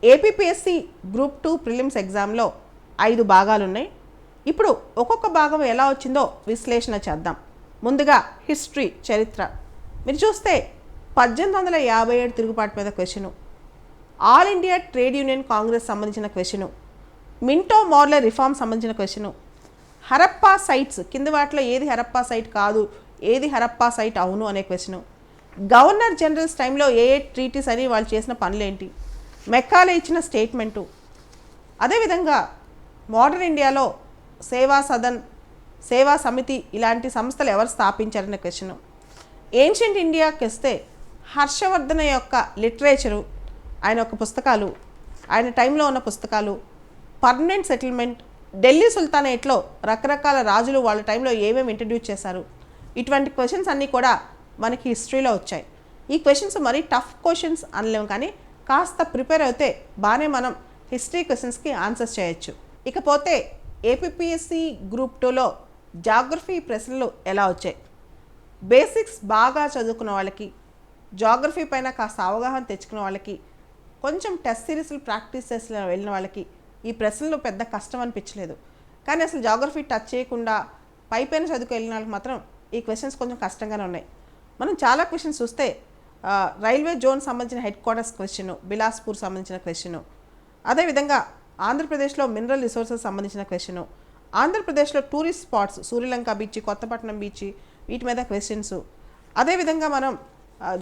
APPSC group 2 prelims ఎగ్జామ్లో 5 భాగాలు ఉన్నాయి. ఇప్పుడు ఒక్కొక్క భాగం ఎలా వచ్చిందో విశ్లేషణ చేద్దాం. ముందుగా హిస్టరీ, చరిత్ర. మీరు చూస్తే 1857 తిరుగుబాటు మీద question, all India trade union Congress సంబంధించిన క్వశ్చను, మింటో మార్లే రిఫార్మ్ సంబంధించిన క్వశ్చను, హరప్పా సైట్స్ కింద వాటిలో ఏది హరప్పా సైట్ కాదు, ఏది హరప్పా సైట్ అవును అనే క్వశ్చను, గవర్నర్ జనరల్స్ టైంలో ఏ ట్రీటీస్ అని వాళ్ళు చేసిన పనులేంటి, మెక్కాలే ఇచ్చిన స్టేట్మెంటు, అదేవిధంగా మోడర్న్ ఇండియాలో సేవా సదన్, సేవా సమితి ఇలాంటి సంస్థలు ఎవరు స్థాపించారనే క్వశ్చను, ఏన్షియంట్ ఇండియాకి వస్తే హర్షవర్ధన యొక్క లిటరేచరు, ఆయన యొక్క పుస్తకాలు, ఆయన టైంలో ఉన్న పుస్తకాలు, పర్మనెంట్ సెటిల్మెంట్, ఢిల్లీ సుల్తానేట్లో రకరకాల రాజులు వాళ్ళ టైంలో ఏమేమి ఇంట్రడ్యూస్ చేశారు, ఇటువంటి క్వశ్చన్స్ అన్నీ కూడా మనకి హిస్టరీలో వచ్చాయి. ఈ క్వశ్చన్స్ మరీ టఫ్ క్వశ్చన్స్ అనలేము, కానీ కాస్త ప్రిపేర్ అయితే బాగానే మనం హిస్టరీ క్వశ్చన్స్కి ఆన్సర్స్ చేయొచ్చు. ఇకపోతే ఏపీపీఎస్సీ గ్రూప్ 2లో జాగ్రఫీ ప్రశ్నలు ఎలా వచ్చాయి? బేసిక్స్ బాగా చదువుకున్న వాళ్ళకి, జాగ్రఫీ పైన కాస్త అవగాహన తెచ్చుకున్న వాళ్ళకి, కొంచెం టెస్ట్ సిరీస్లు ప్రాక్టీస్ చేసి వెళ్ళిన వాళ్ళకి ఈ ప్రశ్నలు పెద్ద కష్టం అనిపించలేదు. కానీ అసలు జాగ్రఫీ టచ్ చేయకుండా పైపైన చదువుకు వెళ్ళిన వాళ్ళకి మాత్రం ఈ క్వశ్చన్స్ కొంచెం కష్టంగానే ఉన్నాయి. మనం చాలా క్వశ్చన్స్ చూస్తే రైల్వే జోన్ సంబంధించిన హెడ్ క్వార్టర్స్ క్వశ్చను, బిలాస్పూర్ సంబంధించిన క్వశ్చను, అదేవిధంగా ఆంధ్రప్రదేశ్లో మినరల్ రిసోర్సెస్ సంబంధించిన క్వశ్చను, ఆంధ్రప్రదేశ్లో tourist spots Suryalanka beach, Kothapatnam beach, వీటి మీద క్వశ్చన్స్, అదేవిధంగా మనం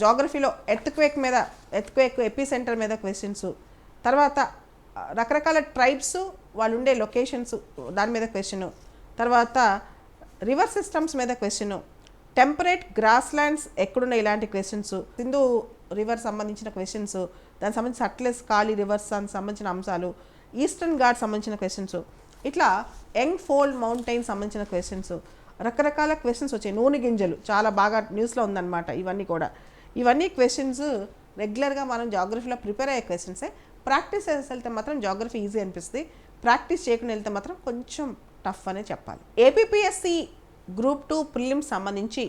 జాగ్రఫీలో ఎర్త్క్వేక్ ఎపీ సెంటర్ మీద క్వశ్చన్స్, తర్వాత రకరకాల ట్రైబ్స్ వాళ్ళు ఉండే లొకేషన్స్ దాని మీద క్వశ్చను, తర్వాత రివర్ సిస్టమ్స్ మీద క్వశ్చను, టెంపరేట్ గ్రాస్ ల్యాండ్స్ ఎక్కడున్నాయి ఇలాంటి క్వశ్చన్స్, సింధు రివర్ సంబంధించిన క్వశ్చన్స్, దానికి సంబంధించిన అట్లెస్ కాళీ రివర్స్ దానికి సంబంధించిన అంశాలు, ఈస్టర్న్ ఘాట్ సంబంధించిన క్వశ్చన్స్, ఇట్లా యంగ్ ఫోల్డ్ మౌంటైన్ సంబంధించిన క్వశ్చన్స్, రకరకాల క్వశ్చన్స్ వచ్చాయి. నూనె గింజలు చాలా బాగా న్యూస్లో ఉందన్నమాట. ఇవన్నీ క్వశ్చన్స్ రెగ్యులర్గా మనం జాగ్రఫీలో ప్రిపేర్ అయ్యే క్వశ్చన్సే. ప్రాక్టీస్ చేసి వెళ్తే మాత్రం జాగ్రఫీ ఈజీ అనిపిస్తుంది, ప్రాక్టీస్ చేయకుండా వెళ్తే మాత్రం కొంచెం టఫ్ అనే చెప్పాలి. ఏపీపీఎస్సీ గ్రూప్ 2 ప్రిలిమ్స్ సంబంధించి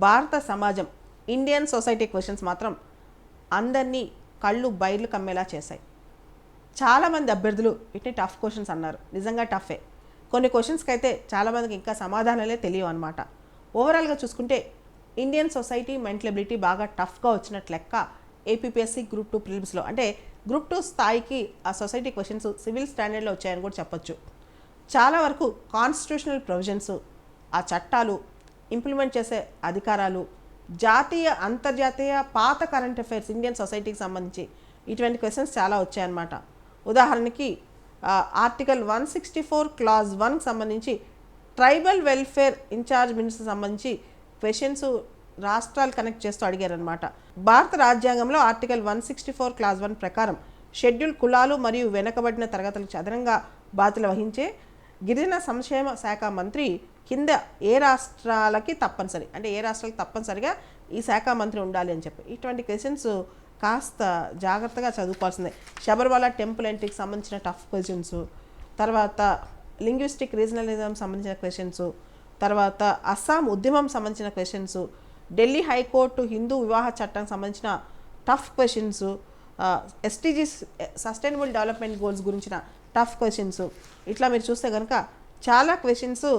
భారత సమాజం, ఇండియన్ సొసైటీ క్వశ్చన్స్ మాత్రం అందరినీ కళ్ళు బయర్లు కమ్మేలా చేశాయి. చాలామంది అభ్యర్థులు వీటిని టఫ్ క్వశ్చన్స్ అన్నారు. నిజంగా టఫే. కొన్ని క్వశ్చన్స్కి అయితే చాలామందికి ఇంకా సమాధానాలే తెలియవు అనమాట. ఓవరాల్గా చూసుకుంటే ఇండియన్ సొసైటీ, మెంటల్ ఎబిలిటీ బాగా టఫ్గా వచ్చినట్లు లెక్క ఏపీపీఎస్సీ గ్రూప్ 2 ప్రిలిమ్స్లో. అంటే గ్రూప్ 2 స్థాయికి ఆ సొసైటీ క్వశ్చన్స్ సివిల్ స్టాండర్డ్లో వచ్చాయని కూడా చెప్పొచ్చు. చాలా వరకు కాన్స్టిట్యూషనల్ ప్రొవిజన్స్, ఆ చట్టాలు, ఇంప్లిమెంట్ చేసే అధికారాలు, జాతీయ అంతర్జాతీయ పాత కరెంట్ అఫైర్స్ ఇండియన్ సొసైటీకి సంబంధించి ఇటువంటి క్వశ్చన్స్ చాలా వచ్చాయన్నమాట. ఉదాహరణకి ఆర్టికల్ 164 క్లాజ్ 1 సంబంధించి ట్రైబల్ వెల్ఫేర్ ఇన్ఛార్జ్ మినిస్టర్ సంబంధించి క్వశ్చన్స్ రాష్ట్రాలు కనెక్ట్ చేస్తూ అడిగారనమాట. భారత రాజ్యాంగంలో ఆర్టికల్ 164 క్లాజ్ 1 ప్రకారం షెడ్యూల్ కులాలు మరియు వెనుకబడిన తరగతులకు అదనంగా బాధ్యతలు వహించే గిరిజన సంక్షేమ శాఖ మంత్రి కింద ఏ రాష్ట్రాలకి తప్పనిసరిగా ఈ శాఖ మంత్రి ఉండాలి అని చెప్పి ఇటువంటి క్వశ్చన్స్ కాస్త జాగ్రత్తగా చదువుకోవాల్సిందే. శబరిమల టెంపుల్ ఎంట్రీకి సంబంధించిన టఫ్ క్వశ్చన్స్, తర్వాత లింగ్విస్టిక్ రీజనలిజం సంబంధించిన క్వశ్చన్స్, తర్వాత అస్సాం ఉద్యమం సంబంధించిన క్వశ్చన్స్, ఢిల్లీ హైకోర్టు హిందూ వివాహ చట్టానికి సంబంధించిన tough questions, SDGs sustainable development goals గురించిన టఫ్ క్వశ్చన్స్, ఇట్లా మీరు చూస్తే కనుక చాలా క్వశ్చన్స్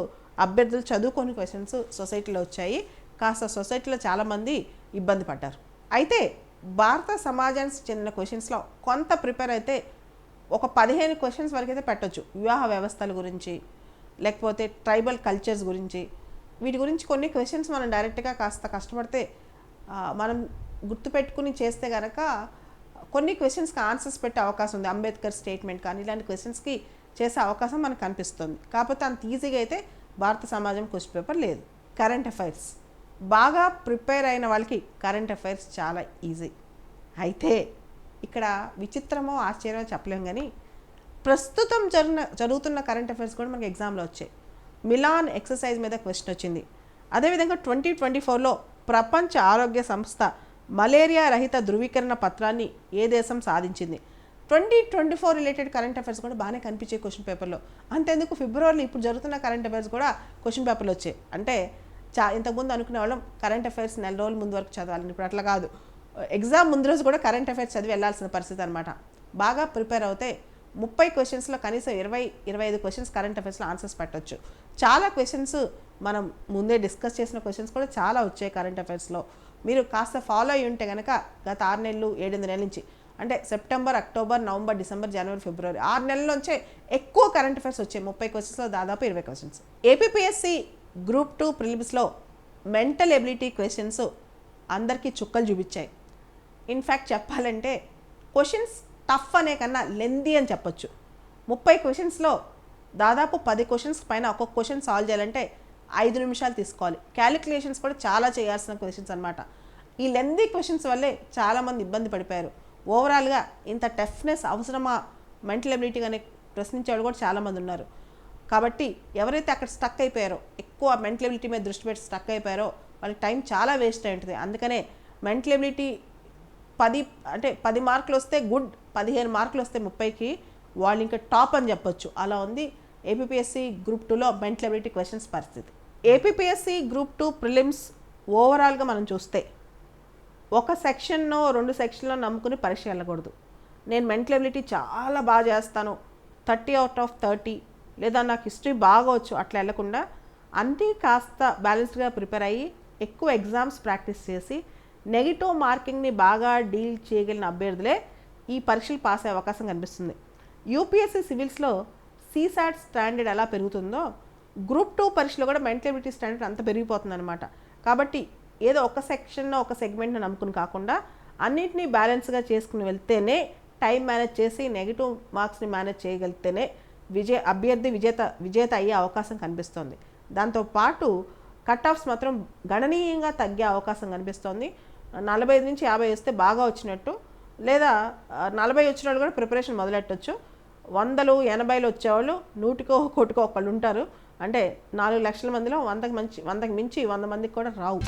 అభ్యర్థులు చదువుకొని క్వశ్చన్స్ సొసైటీలో వచ్చాయి. కాస్త సొసైటీలో చాలామంది ఇబ్బంది పడ్డారు. అయితే భారత సమాజానికి చెందిన క్వశ్చన్స్లో కొంత ప్రిపేర్ అయితే ఒక 15 క్వశ్చన్స్ వరకు అయితే పెట్టవచ్చు. వివాహ వ్యవస్థల గురించి, లేకపోతే ట్రైబల్ కల్చర్స్ గురించి, వీటి గురించి కొన్ని క్వశ్చన్స్ మనం డైరెక్ట్గా కాస్త కష్టపడితే మనం గుర్తుపెట్టుకుని చేస్తే కనుక కొన్ని క్వశ్చన్స్కి ఆన్సర్స్ పెట్టే అవకాశం ఉంది. అంబేద్కర్ స్టేట్మెంట్ కానీ ఇలాంటి క్వశ్చన్స్కి చేసే అవకాశం మనకు కనిపిస్తుంది. కాకపోతే అంత ఈజీగా అయితే భారత సమాజం క్వశ్చన్ పేపర్ లేదు. కరెంట్ అఫైర్స్ బాగా ప్రిపేర్ అయిన వాళ్ళకి కరెంట్ అఫైర్స్ చాలా ఈజీ. అయితే ఇక్కడ విచిత్రమో ఆశ్చర్యమో చెప్పలేము, కానీ ప్రస్తుతం జరుగుతున్న కరెంట్ అఫైర్స్ కూడా మనకి ఎగ్జామ్లో వచ్చాయి. మిలాన్ ఎక్సర్సైజ్ మీద క్వశ్చన్ వచ్చింది. అదేవిధంగా 2024లో ప్రపంచ ఆరోగ్య సంస్థ మలేరియా రహిత ధృవీకరణ పత్రాన్ని ఏ దేశం సాధించింది? 2024 రిలేటెడ్ కరెంట్ అఫైర్స్ కూడా బాగానే కనిపించే క్వశ్చన్ పేపర్లో. అంతెందుకు ఫిబ్రవరిలో ఇప్పుడు జరుగుతున్న కరెంట్ అఫైర్స్ కూడా క్వశ్చన్ పేపర్లు వచ్చాయి. అంటే ఇంతకుముందు అనుకునే వాళ్ళం కరెంట్ అఫైర్స్ నెల రోజుల ముందు వరకు చదవాలని, ఇప్పుడు అట్లా కాదు. ఎగ్జామ్ ముందు రోజు కూడా కరెంట్ అఫైర్స్ చదివి వెళ్ళాల్సిన పరిస్థితి అనమాట. బాగా ప్రిపేర్ అవుతే 30 క్వశ్చన్స్లో కనీసం 20-25 క్వశ్చన్స్ కరెంట్ అఫైర్స్లో ఆన్సర్స్ పెట్టొచ్చు. చాలా క్వశ్చన్స్ మనం ముందే డిస్కస్ చేసిన క్వశ్చన్స్ కూడా చాలా వచ్చాయి కరెంట్ అఫైర్స్లో. మీరు కాస్త ఫాలో అయ్యి ఉంటే కనుక గత 6 నెలలు 7 నెలల నుంచి, అంటే సెప్టెంబర్, అక్టోబర్, నవంబర్, డిసెంబర్, జనవరి, ఫిబ్రవరి 6 నెలల నుంచే ఎక్కువ కరెంట్ అఫైర్స్ వచ్చాయి. 30 క్వశ్చన్స్లో దాదాపు 20 క్వశ్చన్స్. ఏపీపీఎస్సీ గ్రూప్ 2 ప్రిలిమ్స్లో మెంటల్ ఎబిలిటీ క్వశ్చన్స్ అందరికీ చుక్కలు చూపించాయి. ఇన్ఫ్యాక్ట్ చెప్పాలంటే క్వశ్చన్స్ టఫ్ అనే కన్నా లెందీ అని చెప్పొచ్చు. 30 క్వశ్చన్స్లో దాదాపు 10 క్వశ్చన్స్ పైన ఒక్కొక్క క్వశ్చన్ సాల్వ్ చేయాలంటే 5 నిమిషాలు తీసుకోవాలి. క్యాలిక్యులేషన్స్ కూడా చాలా చేయాల్సిన క్వశ్చన్స్ అనమాట. ఈ లెందీ క్వశ్చన్స్ వల్లే చాలామంది ఇబ్బంది పడిపోయారు. ఓవరాల్గా ఇంత టఫ్నెస్ అవసరమా మెంటల్ ఎబిలిటీ అనే ప్రశ్నించేవాడు కూడా చాలామంది ఉన్నారు. కాబట్టి ఎవరైతే అక్కడ స్టక్ అయిపోయారో, ఎక్కువ మెంటల్ ఎబిలిటీ మీద దృష్టి పెట్టి స్టక్ అయిపోయారో వాళ్ళకి టైం చాలా వేస్ట్ అయి ఉంటుంది. అందుకనే మెంటల్ ఎబిలిటీ 10 మార్కులు వస్తే గుడ్, 15 మార్కులు వస్తే 30కి వాళ్ళు ఇంకా టాప్ అని చెప్పొచ్చు. అలా ఉంది ఏపీపీఎస్సీ గ్రూప్ 2లో మెంటల్ ఎబిలిటీ క్వశ్చన్స్ పరిస్థితి. ఏపీపీఎస్సీ గ్రూప్ 2 ప్రిలిమ్స్ ఓవరాల్గా మనం చూస్తే ఒక సెక్షన్నో 2 సెక్షన్లో నమ్ముకుని పరీక్ష వెళ్ళకూడదు. నేను మెంటల్ ఎబిలిటీ చాలా బాగా చేస్తాను, 30 out of 30, లేదా నాకు హిస్టరీ బాగా వచ్చు, అట్లా వెళ్ళకుండా అన్నీ కాస్త బ్యాలెన్స్డ్గా ప్రిపేర్ అయ్యి ఎక్కువ ఎగ్జామ్స్ ప్రాక్టీస్ చేసి నెగిటివ్ మార్కింగ్ని బాగా డీల్ చేయగలిగిన అభ్యర్థులే ఈ పరీక్షలు పాస్ అయ్యే అవకాశం కనిపిస్తుంది. యూపీఎస్సీ సివిల్స్లో సీసాట్ స్టాండర్డ్ ఎలా పెరుగుతుందో గ్రూప్ 2 పరీక్షలో కూడా మెంటల్ ఎబిలిటీ స్టాండర్డ్ అంత పెరిగిపోతుంది అనమాట. కాబట్టి ఏదో ఒక సెక్షన్లో ఒక సెగ్మెంట్ని నమ్ముకుని కాకుండా అన్నింటినీ బ్యాలెన్స్గా చేసుకుని వెళ్తేనే, టైం మేనేజ్ చేసి నెగిటివ్ మార్క్స్ని మేనేజ్ చేయగలిగితేనే అభ్యర్థి విజేత అయ్యే అవకాశం కనిపిస్తోంది. దాంతోపాటు కట్ ఆఫ్స్ మాత్రం గణనీయంగా తగ్గే అవకాశం కనిపిస్తోంది. 45 నుంచి 50 వస్తే బాగా వచ్చినట్టు, లేదా 40 వచ్చిన వాళ్ళు కూడా ప్రిపరేషన్ మొదలెట్టచ్చు. 100, 80 వచ్చేవాళ్ళు 100కో 100కో ఒకళ్ళు ఉంటారు. అంటే 4 లక్షల మందిలో 100కి మించి 100 మందికి కూడా రావు.